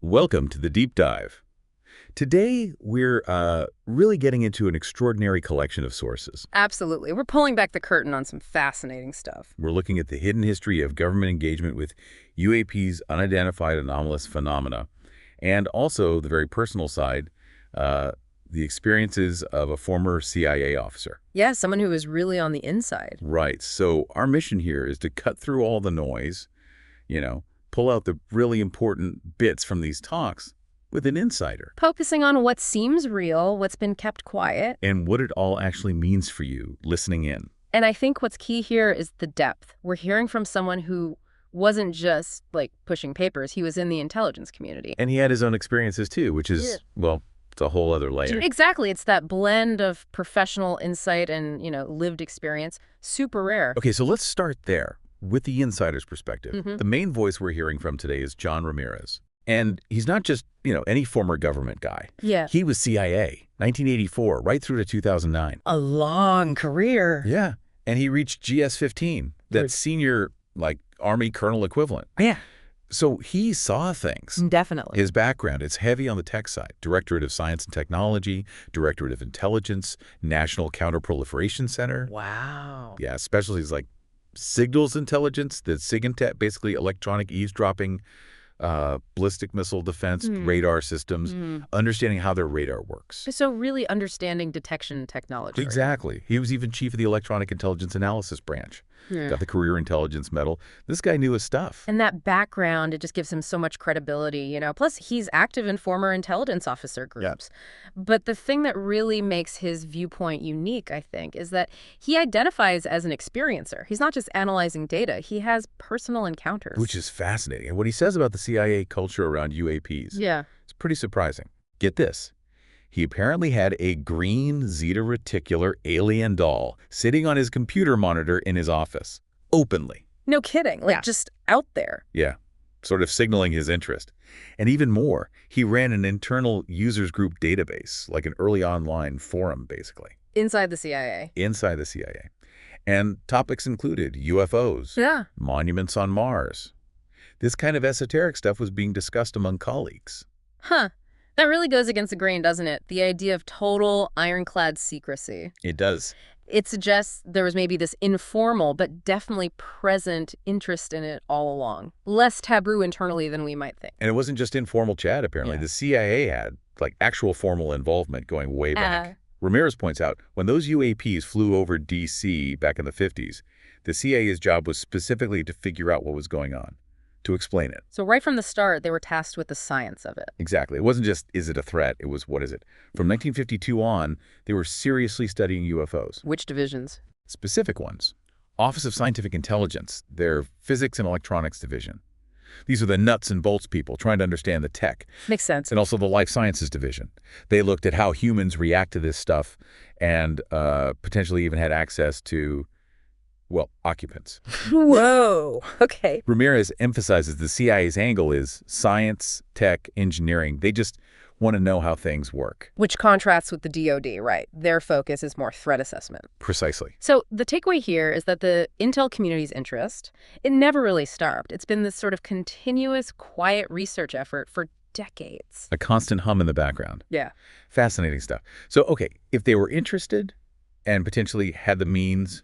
Welcome to the Deep Dive. Today, we're really getting into an extraordinary collection of sources. Absolutely. We're pulling back the curtain on some fascinating stuff. We're looking at the hidden history of government engagement with UAP's unidentified anomalous phenomena, and also the very personal side, the experiences of a former CIA officer. Yeah, someone who is really on the inside. Right. So our mission here is to cut through all the noise, pull out the really important bits from these talks with an insider. Focusing on what seems real, what's been kept quiet. And what it all actually means for you listening in. And I think what's key here is the depth. We're hearing from someone who wasn't just, pushing papers. He was in the intelligence community. And he had his own experiences, too, which is, well, it's a whole other layer. Exactly. It's that blend of professional insight and, lived experience. Super rare. Okay, so let's start there with the insider's perspective. The main voice we're hearing from today is Joh Ramirez. And he's not just, any former government guy. Yeah. He was CIA, 1984, right through to 2009. A long career. Yeah. And he reached GS-15, that senior, Army colonel equivalent. Yeah. So he saw things. Definitely. His background is heavy on the tech side. Directorate of Science and Technology, Directorate of Intelligence, National Counterproliferation Center. Wow. Yeah, specialties like signals intelligence, the SIGINTET, basically electronic eavesdropping, ballistic missile defense, radar systems, understanding how their radar works. So really understanding detection technology. Exactly. He was even chief of the Electronic Intelligence Analysis Branch. Got the Career Intelligence Medal. This guy knew his stuff. And that background, it just gives him so much credibility, Plus, he's active in former intelligence officer groups. Yeah. But the thing that really makes his viewpoint unique, I think, is that he identifies as an experiencer. He's not just analyzing data. He has personal encounters. Which is fascinating. And what he says about the CIA culture around UAPs, it's pretty surprising. Get this. He apparently had a green Zeta Reticular alien doll sitting on his computer monitor in his office, openly. No kidding. Just out there. Yeah, sort of signaling his interest. And even more, he ran an internal users group database, like an early online forum, basically. Inside the CIA. Inside the CIA. And topics included UFOs, monuments on Mars. This kind of esoteric stuff was being discussed among colleagues. Huh. That really goes against the grain, doesn't it? The idea of total ironclad secrecy. It does. It suggests there was maybe this informal but definitely present interest in it all along. Less taboo internally than we might think. And it wasn't just informal chat, apparently. The CIA had, actual formal involvement going way back. Ramirez points out, when those UAPs flew over D.C. back in the 50s, the CIA's job was specifically to figure out what was going on, to explain it. So right from the start, they were tasked with the science of it. Exactly. It wasn't just, is it a threat? It was, what is it? From 1952 on, they were seriously studying UFOs. Which divisions? Specific ones. Office of Scientific Intelligence, their Physics and Electronics Division. These are the nuts and bolts people trying to understand the tech. Makes sense. And also the Life Sciences Division. They looked at how humans react to this stuff and potentially even had access to occupants. Whoa. Okay. Ramirez emphasizes the CIA's angle is science, tech, engineering. They just want to know how things work. Which contrasts with the DoD, right? Their focus is more threat assessment. Precisely. So the takeaway here is that the intel community's interest, it never really stopped. It's been this sort of continuous, quiet research effort for decades. A constant hum in the background. Yeah. Fascinating stuff. So, okay, if they were interested and potentially had the means,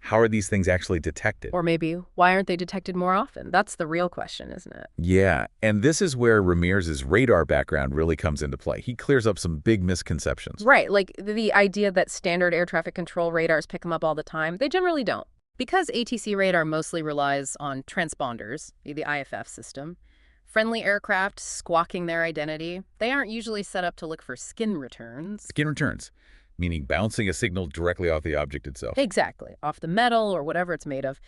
how are these things actually detected? Or maybe, why aren't they detected more often? That's the real question, isn't it? Yeah, and this is where Ramirez's radar background really comes into play. He clears up some big misconceptions. Right, like the idea that standard air traffic control radars pick them up all the time. They generally don't. Because ATC radar mostly relies on transponders, the IFF system, friendly aircraft squawking their identity, they aren't usually set up to look for skin returns. Skin returns. Meaning bouncing a signal directly off the object itself. Exactly, off the metal or whatever it's made of.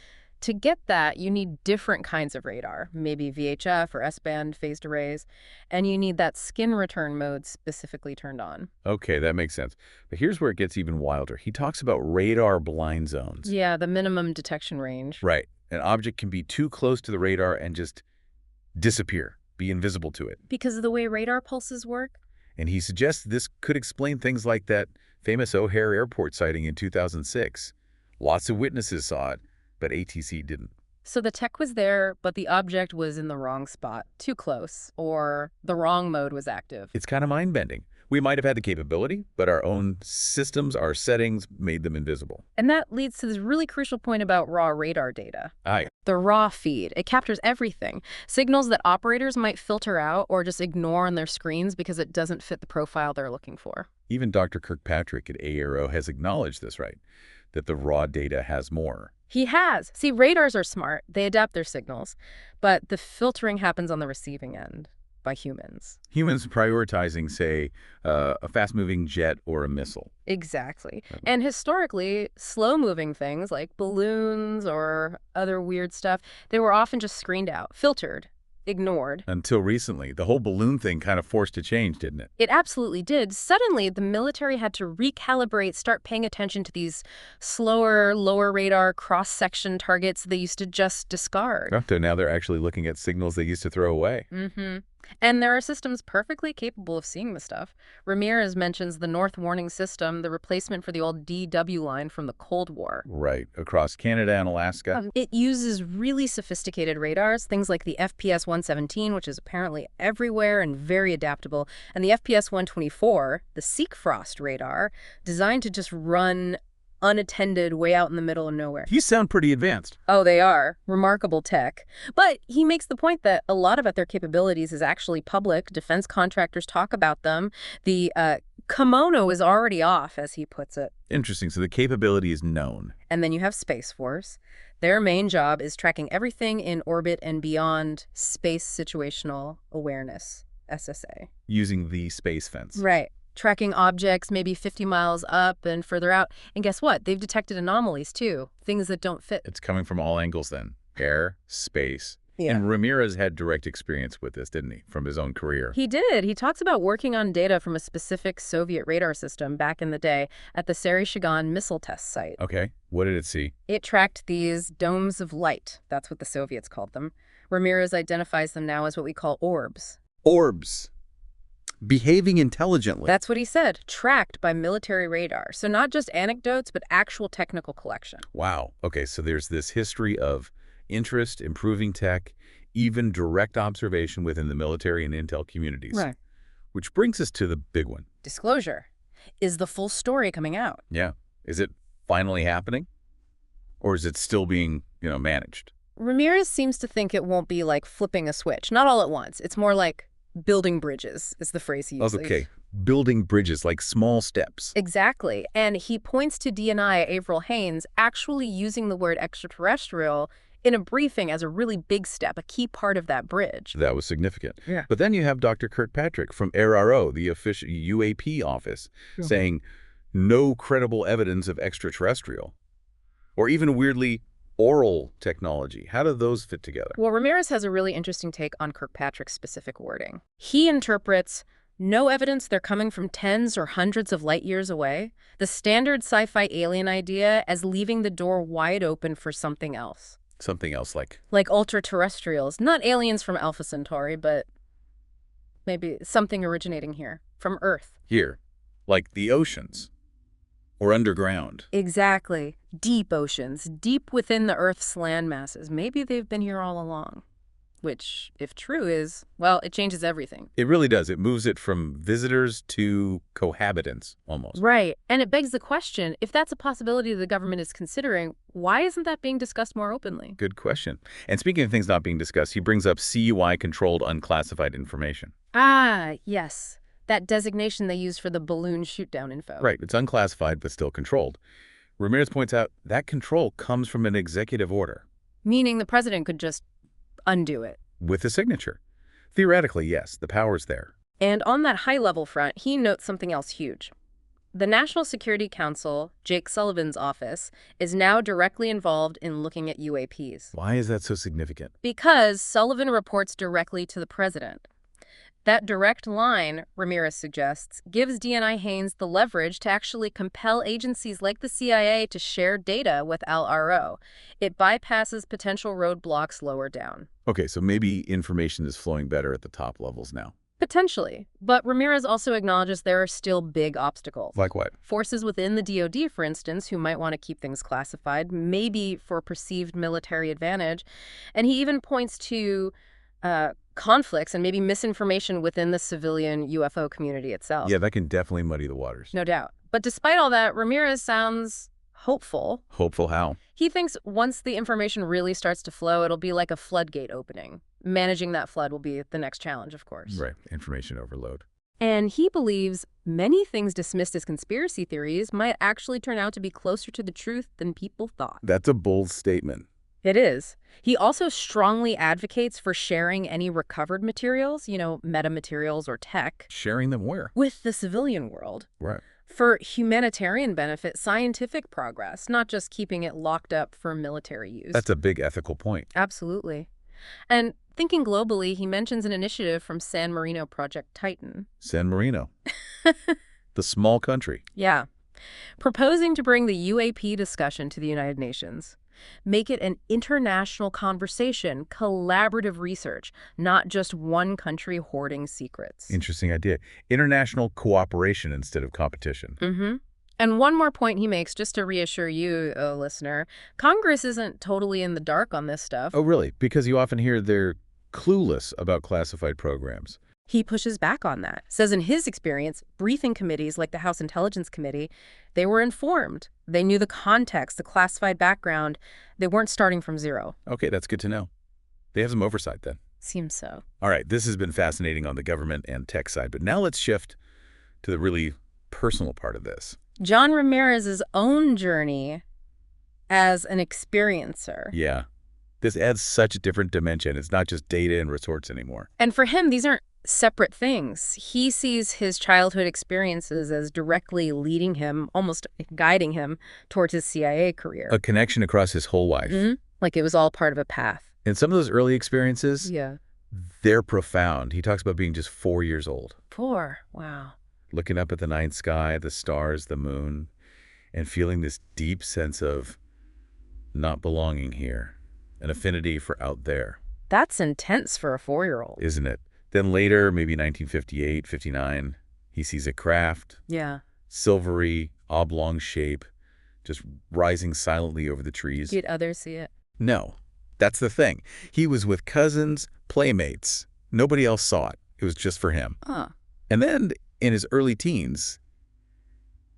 To get that, you need different kinds of radar, maybe VHF or S-band phased arrays, and you need that skin return mode specifically turned on. Okay, that makes sense. But here's where it gets even wilder. He talks about radar blind zones. Yeah, the minimum detection range. Right. An object can be too close to the radar and just disappear, be invisible to it. Because of the way radar pulses work? And he suggests this could explain things like that famous O'Hare Airport sighting in 2006. Lots of witnesses saw it, but ATC didn't. So the tech was there, but the object was in the wrong spot, too close, or the wrong mode was active. It's kind of mind-bending. We might have had the capability, but our own systems, our settings, made them invisible. And that leads to this really crucial point about raw radar data. Aye. The raw feed, it captures everything. Signals that operators might filter out or just ignore on their screens because it doesn't fit the profile they're looking for. Even Dr. Kirkpatrick at AARO has acknowledged this, right? That the raw data has more. He has. See, radars are smart. They adapt their signals. But the filtering happens on the receiving end by humans. Humans prioritizing, say, a fast-moving jet or a missile. Exactly. And historically, slow-moving things like balloons or other weird stuff, they were often just screened out, filtered, ignored. Until recently. The whole balloon thing kind of forced a change, didn't it? It absolutely did. Suddenly, the military had to recalibrate, start paying attention to these slower, lower radar cross-section targets they used to just discard. So now they're actually looking at signals they used to throw away. Mm-hmm. And there are systems perfectly capable of seeing the stuff. Ramirez mentions the North Warning System, the replacement for the old DW line from the Cold War. Right, across Canada and Alaska. It uses really sophisticated radars, things like the FPS-117, which is apparently everywhere and very adaptable, and the FPS-124, the Seek-Frost radar, designed to just run unattended way out in the middle of nowhere. You sound pretty advanced. Oh, they are. Remarkable tech. But he makes the point that a lot of their capabilities is actually public. Defense contractors talk about them. The kimono is already off, as he puts it. Interesting. So the capability is known. And then you have Space Force. Their main job is tracking everything in orbit and beyond space situational awareness, SSA. Using the space fence. Right. Tracking objects maybe 50 miles up and further out. And guess what? They've detected anomalies, too. Things that don't fit. It's coming from all angles, then. Air, space. Yeah. And Ramirez had direct experience with this, didn't he, from his own career? He did. He talks about working on data from a specific Soviet radar system back in the day at the Saryshgan missile test site. Okay. What did it see? It tracked these domes of light. That's what the Soviets called them. Ramirez identifies them now as what we call orbs. Orbs. Behaving intelligently. That's what he said. Tracked by military radar. So not just anecdotes, but actual technical collection. Wow. Okay, so there's this history of interest, improving tech, even direct observation within the military and intel communities. Right. Which brings us to the big one. Disclosure. Is the full story coming out? Yeah. Is it finally happening? Or is it still being, managed? Ramirez seems to think it won't be like flipping a switch. Not all at once. It's more like building bridges is the phrase he uses. Okay. Building bridges, like small steps. Exactly. And he points to DNI Avril Haines actually using the word extraterrestrial in a briefing as a really big step, a key part of that bridge. That was significant. Yeah. But then you have Dr. Kirkpatrick from AARO, the official UAP office, saying no credible evidence of extraterrestrial. Or even weirdly, oral technology. How do those fit together? Well, Ramirez has a really interesting take on Kirkpatrick's specific wording. He interprets no evidence they're coming from tens or hundreds of light years away, the standard sci-fi alien idea, as leaving the door wide open for something else. Something else like? Like ultra-terrestrials. Not aliens from Alpha Centauri, but maybe something originating here, from Earth. Here. Like the oceans. Or underground. Exactly. Deep oceans, deep within the Earth's land masses. Maybe they've been here all along. Which, if true, is, well, it changes everything. It really does. It moves it from visitors to cohabitants, almost. Right. And it begs the question, if that's a possibility the government is considering, why isn't that being discussed more openly? Good question. And speaking of things not being discussed, he brings up CUI-controlled unclassified information. Ah, yes. That designation they use for the balloon shoot-down info. Right. It's unclassified, but still controlled. Ramirez points out that control comes from an executive order. Meaning the president could just undo it. With a signature. Theoretically, yes, the power's there. And on that high-level front, he notes something else huge. The National Security Council, Jake Sullivan's office, is now directly involved in looking at UAPs. Why is that so significant? Because Sullivan reports directly to the president. That direct line, Ramirez suggests, gives DNI Haines the leverage to actually compel agencies like the CIA to share data with LRO. It bypasses potential roadblocks lower down. Okay, so maybe information is flowing better at the top levels now. Potentially. But Ramirez also acknowledges there are still big obstacles. Like what? Forces within the DoD, for instance, who might want to keep things classified, maybe for perceived military advantage. And he even points to conflicts and maybe misinformation within the civilian UFO community itself. Yeah, that can definitely muddy the waters. No doubt. But despite all that, Ramirez sounds hopeful. Hopeful how? He thinks once the information really starts to flow, it'll be like a floodgate opening. Managing that flood will be the next challenge, of course. Right. Information overload. And he believes many things dismissed as conspiracy theories might actually turn out to be closer to the truth than people thought. That's a bold statement. It is. He also strongly advocates for sharing any recovered materials, metamaterials or tech. Sharing them where? With the civilian world. Right. For humanitarian benefit, scientific progress, not just keeping it locked up for military use. That's a big ethical point. Absolutely. And thinking globally, he mentions an initiative from San Marino Project Titan. San Marino. The small country. Yeah. Proposing to bring the UAP discussion to the United Nations. Make it an international conversation, collaborative research, not just one country hoarding secrets. Interesting idea. International cooperation instead of competition. Mm-hmm. And one more point he makes, just to reassure you, listener, Congress isn't totally in the dark on this stuff. Oh, really? Because you often hear they're clueless about classified programs. He pushes back on that. Says in his experience, briefing committees like the House Intelligence Committee, they were informed. They knew the context, the classified background. They weren't starting from zero. Okay, that's good to know. They have some oversight then. Seems so. All right, this has been fascinating on the government and tech side, but now let's shift to the really personal part of this. Joh Ramirez's own journey as an experiencer. Yeah. This adds such a different dimension. It's not just data and resorts anymore. And for him, these aren't separate things. He sees his childhood experiences as directly leading him, almost guiding him towards his CIA career. A connection across his whole life. Mm-hmm. Like it was all part of a path. And some of those early experiences, yeah, they're profound. He talks about being just 4 years old. 4? Wow. Looking up at the night sky, the stars, the moon, and feeling this deep sense of not belonging here, an affinity for out there. That's intense for a 4-year-old. Isn't it? Then later, maybe 1958, 59, he sees a craft. Yeah. Silvery, oblong shape, just rising silently over the trees. Did others see it? No. That's the thing. He was with cousins, playmates. Nobody else saw it. It was just for him. Huh. And then, in his early teens,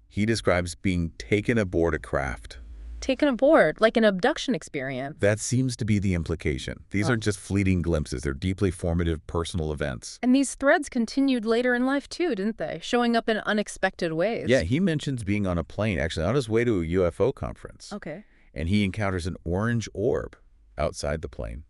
he describes being taken aboard a craft. Taken aboard, like an abduction experience. That seems to be the implication. These aren't just fleeting glimpses. They're deeply formative personal events. And these threads continued later in life, too, didn't they? Showing up in unexpected ways. Yeah, he mentions being on a plane, actually on his way to a UFO conference. Okay. And he encounters an orange orb outside the plane.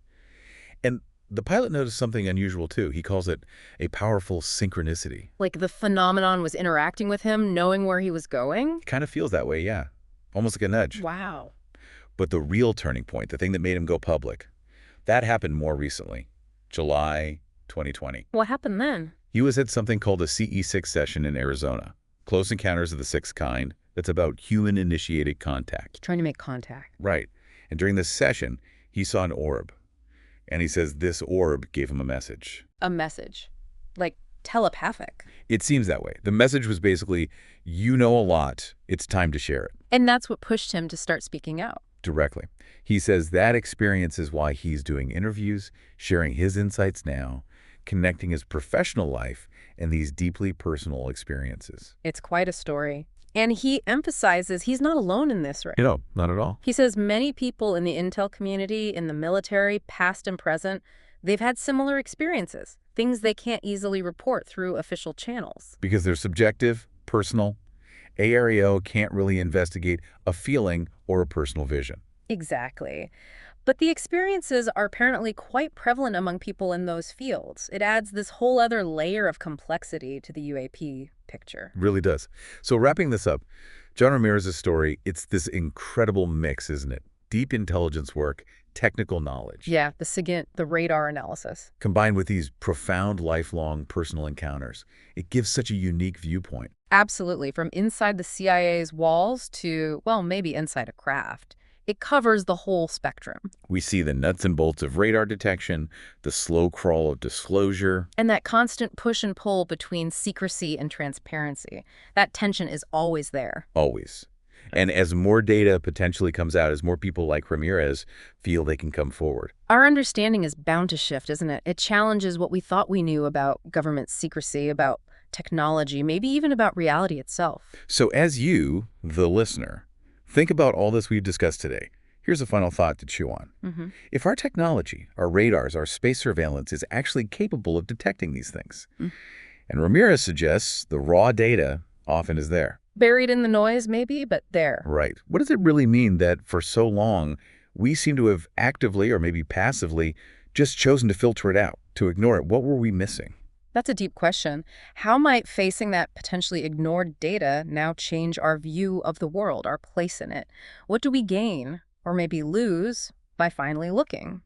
And the pilot noticed something unusual, too. He calls it a powerful synchronicity. Like the phenomenon was interacting with him, knowing where he was going? It kind of feels that way, yeah. Almost like a nudge. Wow. But the real turning point, the thing that made him go public, that happened more recently, July 2020. What happened then? He was at something called a CE6 session in Arizona, Close Encounters of the Sixth Kind, that's about human-initiated contact. Trying to make contact. Right. And during this session, he saw an orb. And he says this orb gave him a message. A message? Like telepathic? It seems that way. The message was basically, you know a lot, it's time to share it. And that's what pushed him to start speaking out. Directly. He says that experience is why he's doing interviews, sharing his insights now, connecting his professional life and these deeply personal experiences. It's quite a story. And he emphasizes he's not alone in this, right? No, not at all. He says many people in the intel community, in the military, past and present, they've had similar experiences, things they can't easily report through official channels. Because they're subjective, personal. AREO can't really investigate a feeling or a personal vision. Exactly. But the experiences are apparently quite prevalent among people in those fields. It adds this whole other layer of complexity to the UAP picture. Really does. So wrapping this up, Joh Ramirez's story, it's this incredible mix, isn't it? Deep intelligence work, technical knowledge. Yeah, the SIGINT, the radar analysis. Combined with these profound, lifelong personal encounters, it gives such a unique viewpoint. Absolutely. From inside the CIA's walls to, well, maybe inside a craft. It covers the whole spectrum. We see the nuts and bolts of radar detection, the slow crawl of disclosure. And that constant push and pull between secrecy and transparency. That tension is always there. Always. And as more data potentially comes out, as more people like Ramirez feel they can come forward. Our understanding is bound to shift, isn't it? It challenges what we thought we knew about government secrecy, about technology, maybe even about reality itself. So as you, the listener, think about all this we've discussed today, here's a final thought to chew on. If our technology, our radars, our space surveillance is actually capable of detecting these things, and Ramirez suggests the raw data often is there. Buried in the noise, maybe, but there. Right. What does it really mean that for so long we seem to have actively or maybe passively just chosen to filter it out, to ignore it? What were we missing? That's a deep question. How might facing that potentially ignored data now change our view of the world, our place in it? What do we gain, or maybe lose, by finally looking?